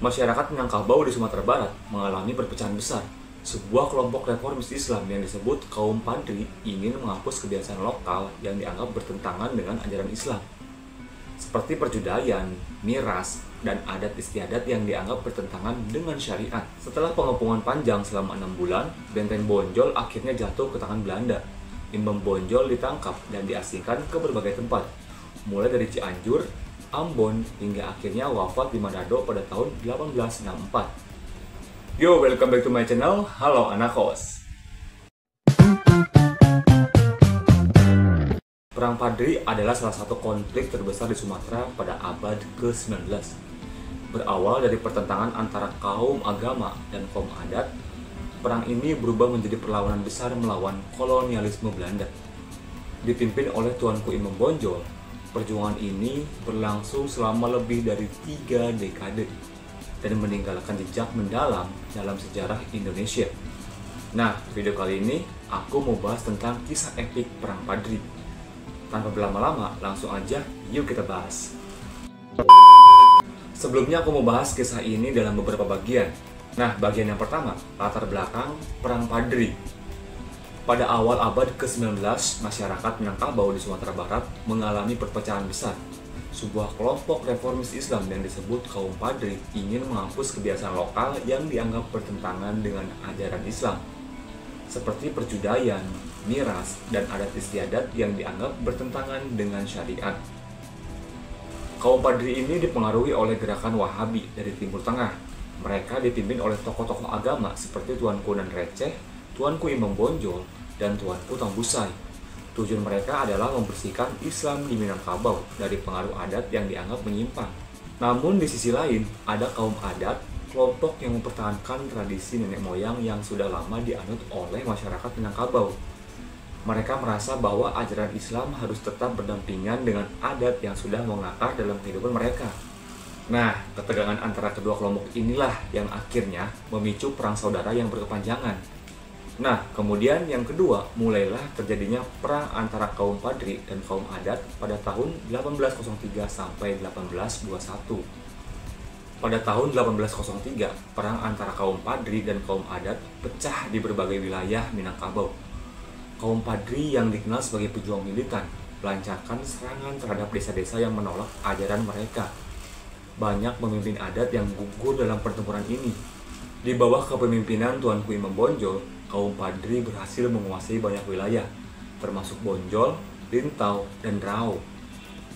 Masyarakat Minangkabau di Sumatera Barat mengalami perpecahan besar. Sebuah kelompok reformis Islam yang disebut kaum Padri ingin menghapus kebiasaan lokal yang dianggap bertentangan dengan ajaran Islam, seperti perjudian, miras, dan adat istiadat yang dianggap bertentangan dengan syariat. Setelah pengepungan panjang selama 6 bulan, Benteng Bonjol akhirnya jatuh ke tangan Belanda. Imam Bonjol ditangkap dan diasingkan ke berbagai tempat, mulai dari Cianjur, Ambon, hingga akhirnya wafat di Manado pada tahun 1864. Yo, welcome back to my channel. Halo anak kos. Perang Padri adalah salah satu konflik terbesar di Sumatera pada abad ke-19. Berawal dari pertentangan antara kaum agama dan kaum adat, perang ini berubah menjadi perlawanan besar melawan kolonialisme Belanda. Dipimpin oleh Tuanku Imam Bonjol, perjuangan ini berlangsung selama lebih dari 3 dekade dan meninggalkan jejak mendalam dalam sejarah Indonesia. Nah, video kali ini aku mau bahas tentang kisah epik Perang Padri. Tanpa berlama-lama, langsung aja yuk kita bahas. Sebelumnya aku mau bahas kisah ini dalam beberapa bagian. Nah, bagian yang pertama, latar belakang Perang Padri. Pada awal abad ke-19, masyarakat Minangkabau di Sumatera Barat mengalami perpecahan besar. Sebuah kelompok reformis Islam yang disebut kaum Padri ingin menghapus kebiasaan lokal yang dianggap bertentangan dengan ajaran Islam, seperti perjudian, miras, dan adat istiadat yang dianggap bertentangan dengan syariat. Kaum Padri ini dipengaruhi oleh gerakan Wahabi dari Timur Tengah. Mereka dipimpin oleh tokoh-tokoh agama seperti Tuanku Nan Receh, Tuanku Imam Bonjol, dan Tuanku Tambusai. Tujuan mereka adalah membersihkan Islam di Minangkabau dari pengaruh adat yang dianggap menyimpang. Namun di sisi lain, ada kaum adat, kelompok yang mempertahankan tradisi nenek moyang yang sudah lama dianut oleh masyarakat Minangkabau. Mereka merasa bahwa ajaran Islam harus tetap berdampingan dengan adat yang sudah mengakar dalam kehidupan mereka. Nah, ketegangan antara kedua kelompok inilah yang akhirnya memicu perang saudara yang berkepanjangan. Nah, kemudian yang kedua, mulailah terjadinya perang antara kaum Padri dan kaum adat pada tahun 1803 sampai 1821. Pada tahun 1803, perang antara kaum Padri dan kaum adat pecah di berbagai wilayah Minangkabau. Kaum Padri yang dikenal sebagai pejuang militan melancarkan serangan terhadap desa-desa yang menolak ajaran mereka. Banyak pemimpin adat yang gugur dalam pertempuran ini. Di bawah kepemimpinan Tuanku Imam Bonjol, kaum Padri berhasil menguasai banyak wilayah, termasuk Bonjol, Lintau, dan Rau.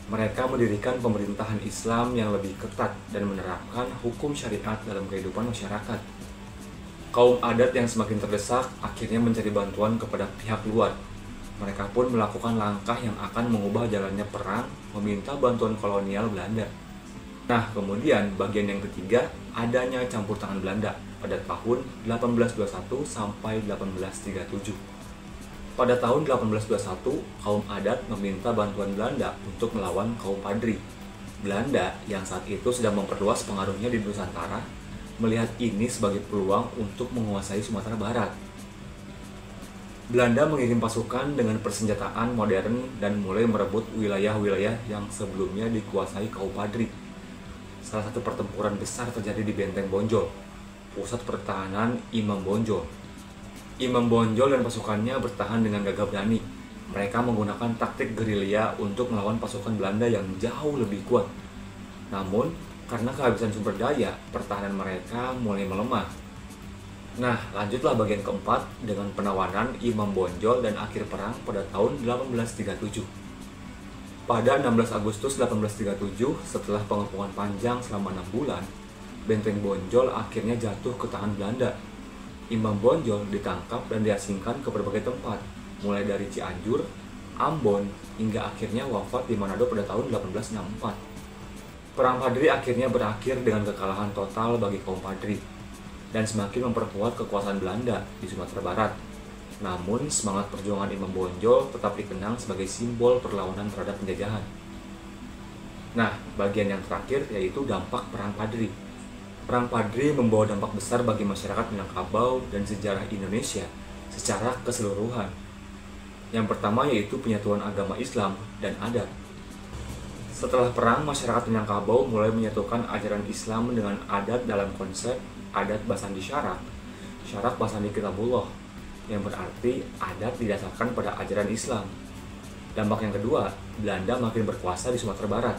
Mereka mendirikan pemerintahan Islam yang lebih ketat dan menerapkan hukum syariat dalam kehidupan masyarakat. Kaum adat yang semakin terdesak akhirnya mencari bantuan kepada pihak luar. Mereka pun melakukan langkah yang akan mengubah jalannya perang, meminta bantuan kolonial Belanda. Nah, kemudian bagian yang ketiga, adanya campur tangan Belanda pada tahun 1821 sampai 1837. Pada tahun 1821, kaum adat meminta bantuan Belanda untuk melawan kaum Padri. Belanda yang saat itu sedang memperluas pengaruhnya di Nusantara, melihat ini sebagai peluang untuk menguasai Sumatera Barat. Belanda mengirim pasukan dengan persenjataan modern dan mulai merebut wilayah-wilayah yang sebelumnya dikuasai kaum Padri. Salah satu pertempuran besar terjadi di Benteng Bonjol, pusat pertahanan Imam Bonjol. Imam Bonjol dan pasukannya bertahan dengan gagah berani. Mereka menggunakan taktik gerilya untuk melawan pasukan Belanda yang jauh lebih kuat. Namun, karena kehabisan sumber daya, pertahanan mereka mulai melemah. Nah, lanjutlah bagian keempat dengan penawanan Imam Bonjol dan akhir perang pada tahun 1837. Pada 16 Agustus 1837, setelah pengepungan panjang selama 6 bulan, Benteng Bonjol akhirnya jatuh ke tangan Belanda. Imam Bonjol ditangkap dan diasingkan ke berbagai tempat, mulai dari Cianjur, Ambon, hingga akhirnya wafat di Manado pada tahun 1864. Perang Padri akhirnya berakhir dengan kekalahan total bagi kaum Padri, dan semakin memperkuat kekuasaan Belanda di Sumatera Barat. Namun, semangat perjuangan Imam Bonjol tetap dikenang sebagai simbol perlawanan terhadap penjajahan. Nah, bagian yang terakhir yaitu dampak Perang Padri. Perang Padri membawa dampak besar bagi masyarakat Minangkabau dan sejarah Indonesia secara keseluruhan. Yang pertama yaitu penyatuan agama Islam dan adat. Setelah perang, masyarakat Minangkabau mulai menyatukan ajaran Islam dengan adat dalam konsep adat Basandi Syarak, Syarak Basandi Kitabullah, yang berarti adat didasarkan pada ajaran Islam. Dampak yang kedua, Belanda makin berkuasa di Sumatera Barat.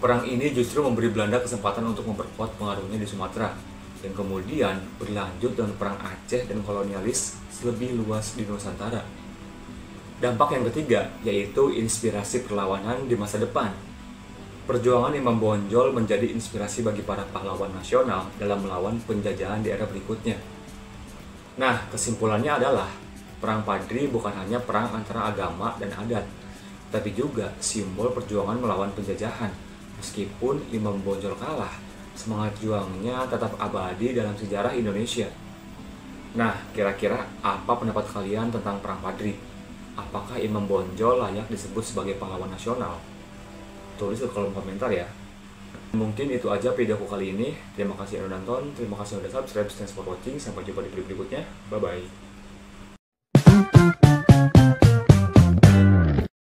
Perang ini justru memberi Belanda kesempatan untuk memperkuat pengaruhnya di Sumatera, yang kemudian berlanjut dengan perang Aceh dan kolonialis lebih luas di Nusantara. Dampak yang ketiga yaitu inspirasi perlawanan di masa depan. Perjuangan Imam Bonjol menjadi inspirasi bagi para pahlawan nasional dalam melawan penjajahan di era berikutnya. Nah, kesimpulannya adalah Perang Padri bukan hanya perang antara agama dan adat, tapi juga simbol perjuangan melawan penjajahan. Meskipun Imam Bonjol kalah, semangat juangnya tetap abadi dalam sejarah Indonesia. Nah, kira-kira apa pendapat kalian tentang Perang Padri? Apakah Imam Bonjol layak disebut sebagai pahlawan nasional? Tulis di kolom komentar ya. Mungkin itu aja videoku kali ini. Terima kasih yang udah nonton, terima kasih yang udah subscribe, thanks for watching. Sampai jumpa di video berikutnya. Bye-bye.